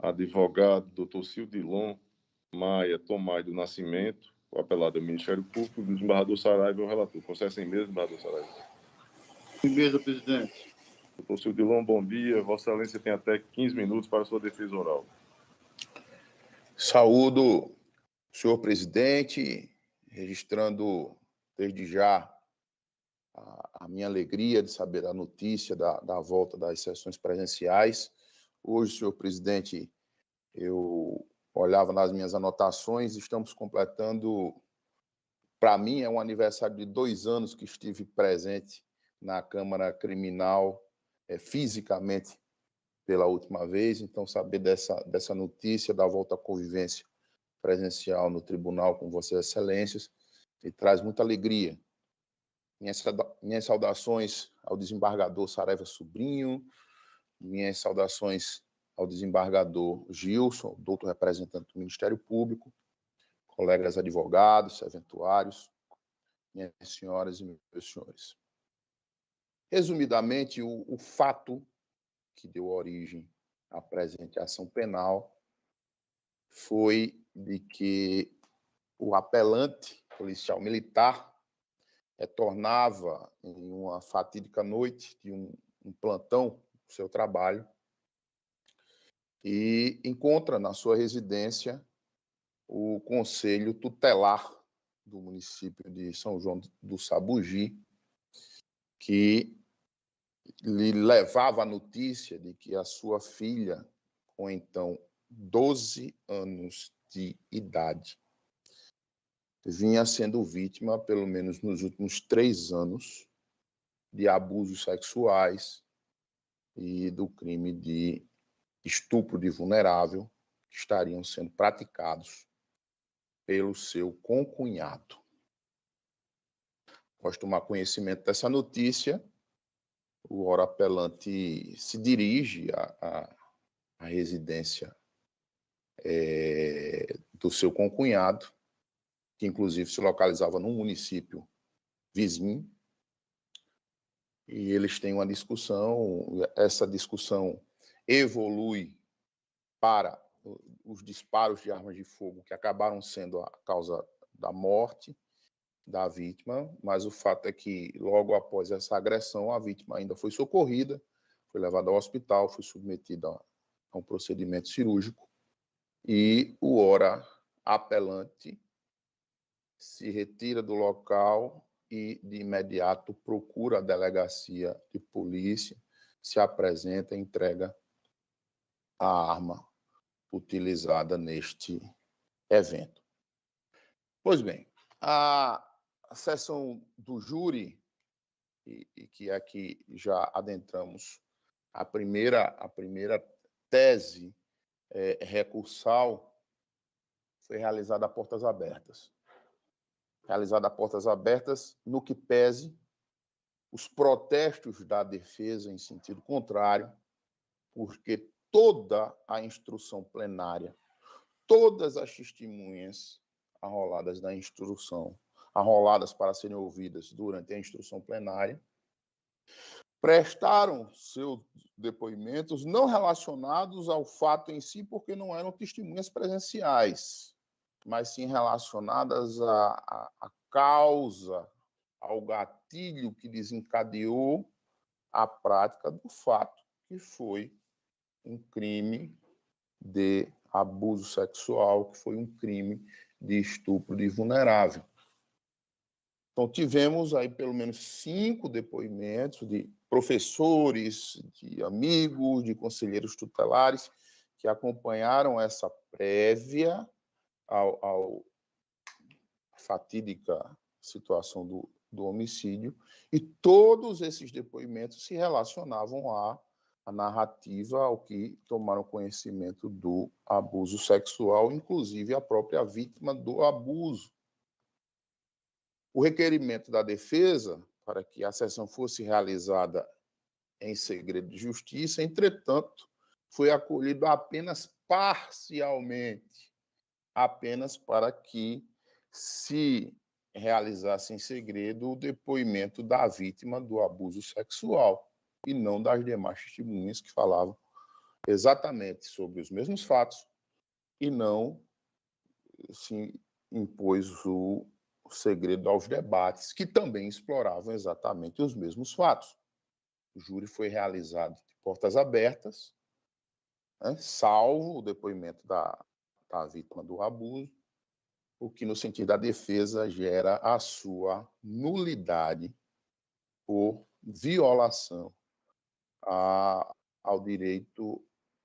advogado Dr. Cildilon Maia Tomai do Nascimento, o apelado ao Ministério Público, do desembargador Saraiva é o relator. Processo em mesa, desembargador Saraiva. Em mesa, presidente. Dr. Cildilon, bom dia. Vossa Excelência tem até 15 minutos para a sua defesa oral. Saúdo, senhor presidente, registrando desde já a minha alegria de saber a notícia da volta das sessões presenciais. Hoje, senhor presidente, eu olhava nas minhas anotações, estamos completando, para mim, é um aniversário de 2 anos que estive presente na Câmara Criminal, fisicamente, pela última vez. Então, saber dessa notícia da volta à convivência presencial no tribunal com vossas excelências me traz muita alegria. Minhas saudações ao desembargador Saraiva Sobrinho, minhas saudações ao desembargador Gilson, doutor representante do Ministério Público, colegas advogados, serventuários, minhas senhoras e meus senhores. Resumidamente, o fato que deu origem à presente ação penal foi de que o apelante policial militar retornava em uma fatídica noite de um plantão do seu trabalho e encontra na sua residência o conselho tutelar do município de São João do Sabugi, que lhe levava a notícia de que a sua filha, com então 12 anos de idade, vinha sendo vítima, pelo menos nos últimos 3 anos, de abusos sexuais e do crime de estupro de vulnerável que estariam sendo praticados pelo seu concunhado. Após tomar conhecimento dessa notícia, o ora apelante se dirige à residência do seu concunhado, que inclusive se localizava num município vizinho, e eles têm uma discussão. Essa discussão evolui para os disparos de armas de fogo que acabaram sendo a causa da morte da vítima, mas o fato é que logo após essa agressão a vítima ainda foi socorrida, foi levada ao hospital, foi submetida a um procedimento cirúrgico e o ora apelante se retira do local e de imediato procura a delegacia de polícia, se apresenta e entrega a arma utilizada neste evento. Pois bem, a sessão do júri, e que aqui já adentramos a primeira tese recursal, foi realizada a portas abertas. Realizada a portas abertas, no que pese os protestos da defesa em sentido contrário, porque toda a instrução plenária, todas as testemunhas arroladas da instrução, arroladas para serem ouvidas durante a instrução plenária, prestaram seus depoimentos não relacionados ao fato em si, porque não eram testemunhas presenciais, mas sim relacionadas à causa, ao gatilho que desencadeou a prática do fato, que foi um crime de abuso sexual, que foi um crime de estupro de vulnerável. Então, tivemos aí pelo menos 5 depoimentos de professores, de amigos, de conselheiros tutelares que acompanharam essa prévia à fatídica situação do homicídio, e todos esses depoimentos se relacionavam à narrativa ao que tomaram conhecimento do abuso sexual, inclusive a própria vítima do abuso. O requerimento da defesa para que a sessão fosse realizada em segredo de justiça, entretanto, foi acolhido apenas parcialmente, apenas para que se realizasse em segredo o depoimento da vítima do abuso sexual e não das demais testemunhas que falavam exatamente sobre os mesmos fatos e não se impôs o segredo aos debates, que também exploravam exatamente os mesmos fatos. O júri foi realizado de portas abertas, né, salvo o depoimento da vítima do abuso, o que, no sentido da defesa, gera a sua nulidade por violação ao direito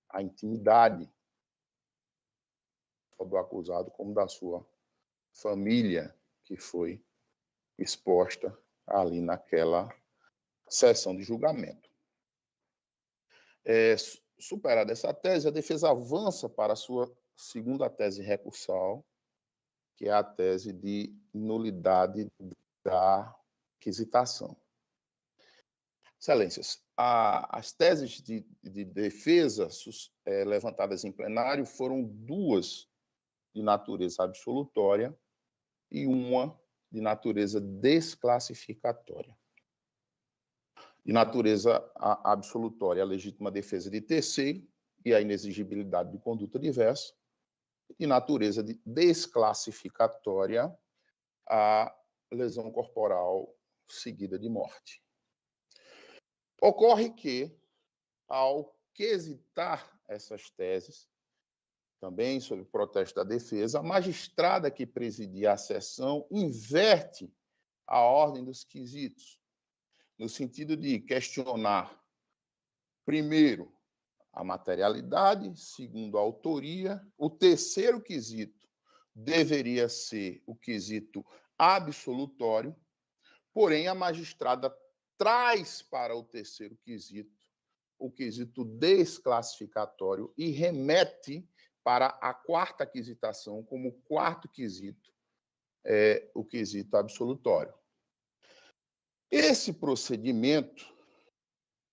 à intimidade do acusado como da sua família, que foi exposta ali naquela sessão de julgamento. Superada essa tese, a defesa avança para a sua segunda tese recursal, que é a tese de nulidade da requisitação. Excelências, as teses de defesa levantadas em plenário foram duas de natureza absolutória e uma de natureza desclassificatória. De natureza absolutória, a legítima defesa de terceiro e a inexigibilidade de conduta diversa. De natureza desclassificatória, a lesão corporal seguida de morte. Ocorre que, ao quesitar essas teses, também sob protesto da defesa, a magistrada que presidia a sessão inverte a ordem dos quesitos, no sentido de questionar, primeiro, a materialidade, segundo, a autoria. O terceiro quesito deveria ser o quesito absolutório, porém a magistrada traz para o terceiro quesito o quesito desclassificatório e remete para a quarta quisitação como quarto quesito, o quesito absolutório. Esse procedimento,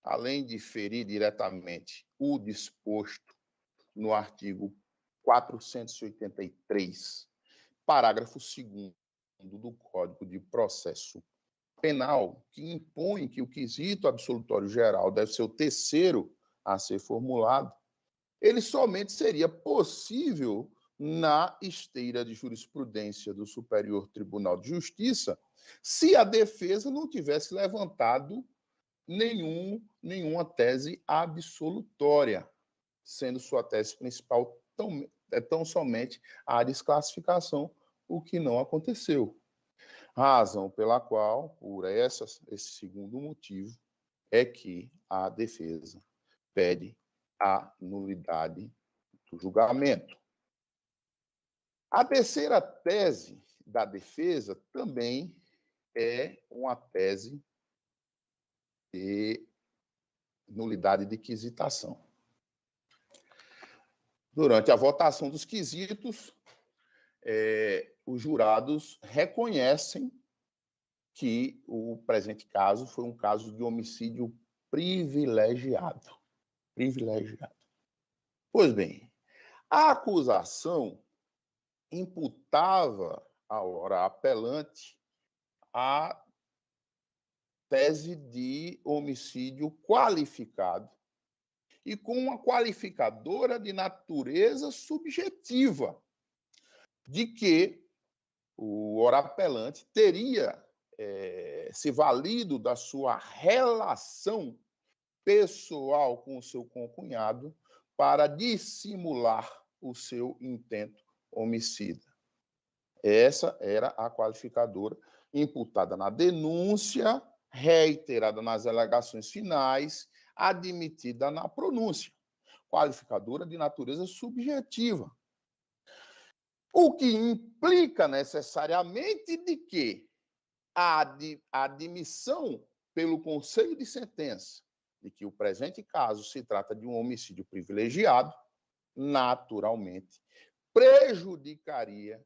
além de ferir diretamente o disposto no artigo 483, parágrafo 2º do Código de Processo Penal, que impõe que o quesito absolutório geral deve ser o terceiro a ser formulado, ele somente seria possível na esteira de jurisprudência do Superior Tribunal de Justiça se a defesa não tivesse levantado nenhuma tese absolutória, sendo sua tese principal tão somente a desclassificação, o que não aconteceu. Razão pela qual, por esse segundo motivo, é que a defesa pede a nulidade do julgamento. A terceira tese da defesa também é uma tese de nulidade de quisitação. Durante a votação dos quesitos, os jurados reconhecem que o presente caso foi um caso de homicídio privilegiado. Pois bem, a acusação imputava à hora apelante a tese de homicídio qualificado e com uma qualificadora de natureza subjetiva, de que o orapelante teria se valido da sua relação pessoal com o seu concunhado para dissimular o seu intento homicida. Essa era a qualificadora imputada na denúncia, reiterada nas alegações finais, admitida na pronúncia. Qualificadora de natureza subjetiva. O que implica necessariamente de que a admissão pelo Conselho de Sentença de que o presente caso se trata de um homicídio privilegiado, naturalmente, prejudicaria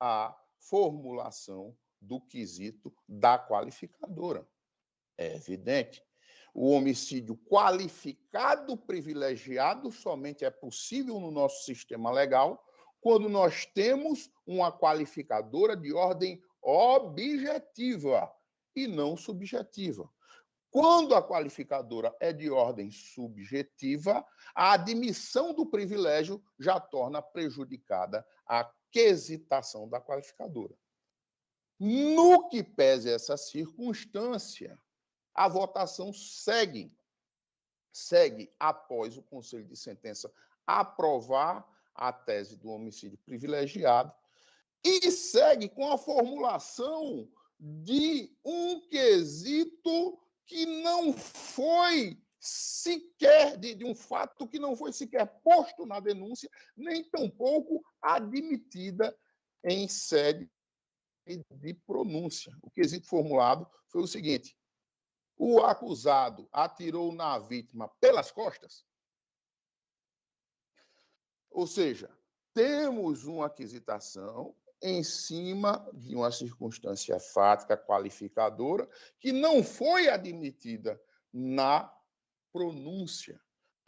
a formulação do quesito da qualificadora. É evidente. O homicídio qualificado privilegiado somente é possível no nosso sistema legal quando nós temos uma qualificadora de ordem objetiva e não subjetiva. Quando a qualificadora é de ordem subjetiva, a admissão do privilégio já torna prejudicada a quesitação da qualificadora. No que pese essa circunstância, a votação segue após o Conselho de Sentença aprovar a tese do homicídio privilegiado e segue com a formulação de um quesito que não foi sequer, de um fato que não foi sequer posto na denúncia, nem tampouco admitida em sede de pronúncia. O quesito formulado foi o seguinte: o acusado atirou na vítima pelas costas? Ou seja, temos uma aquisitação em cima de uma circunstância fática qualificadora que não foi admitida na pronúncia.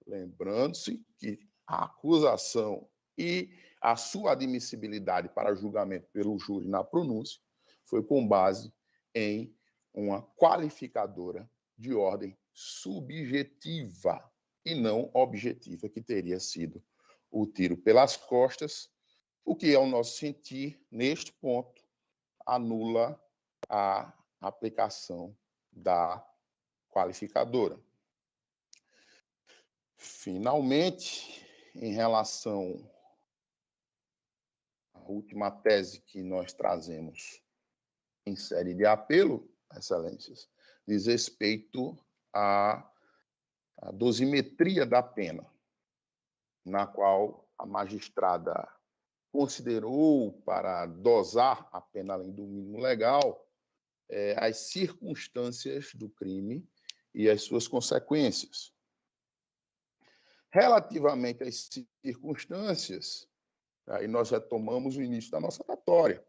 Lembrando-se que a acusação e a sua admissibilidade para julgamento pelo júri na pronúncia foi com base em uma qualificadora de ordem subjetiva e não objetiva, que teria sido o tiro pelas costas, o que, ao nosso sentir, neste ponto, anula a aplicação da qualificadora. Finalmente, em relação à última tese que nós trazemos em série de apelo, Excelências, diz respeito à dosimetria da pena, na qual a magistrada considerou, para dosar a pena além do mínimo legal, as circunstâncias do crime e as suas consequências. Relativamente às circunstâncias, aí nós retomamos o início da nossa oratória.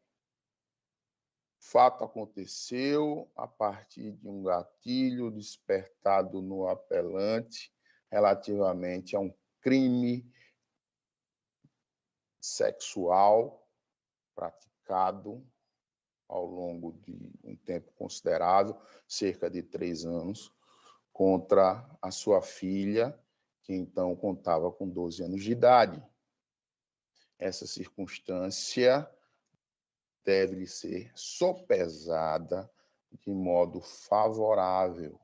O fato aconteceu a partir de um gatilho despertado no apelante relativamente a um crime sexual praticado ao longo de um tempo considerável, cerca de 3 anos, contra a sua filha, que então contava com 12 anos de idade. Essa circunstância deve ser sopesada de modo favorável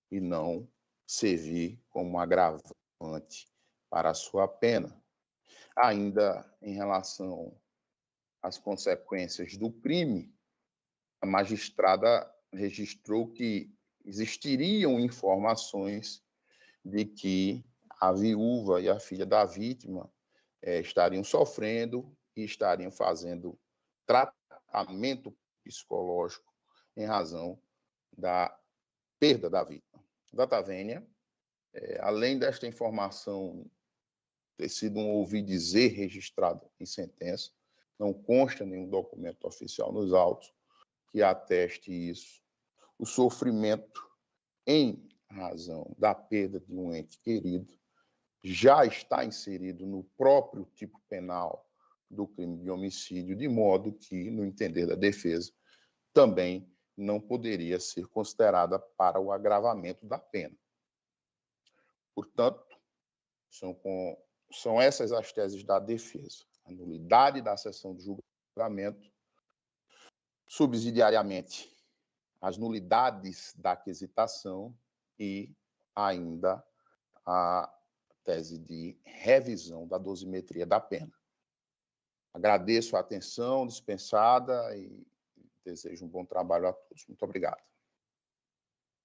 e não servir como agravante para a sua pena. Ainda em relação às consequências do crime, a magistrada registrou que existiriam informações de que a viúva e a filha da vítima estariam sofrendo e estariam fazendo tratamento psicológico em razão da perda da vítima. Data vênia, além desta informação ter sido um ouvidizer registrado em sentença, não consta nenhum documento oficial nos autos que ateste isso. O sofrimento em razão da perda de um ente querido já está inserido no próprio tipo penal do crime de homicídio, de modo que, no entender da defesa, também não poderia ser considerada para o agravamento da pena. Portanto, são essas as teses da defesa: a nulidade da sessão de julgamento, subsidiariamente as nulidades da aquisitação e ainda a tese de revisão da dosimetria da pena. Agradeço a atenção dispensada e desejo um bom trabalho a todos. Muito obrigado.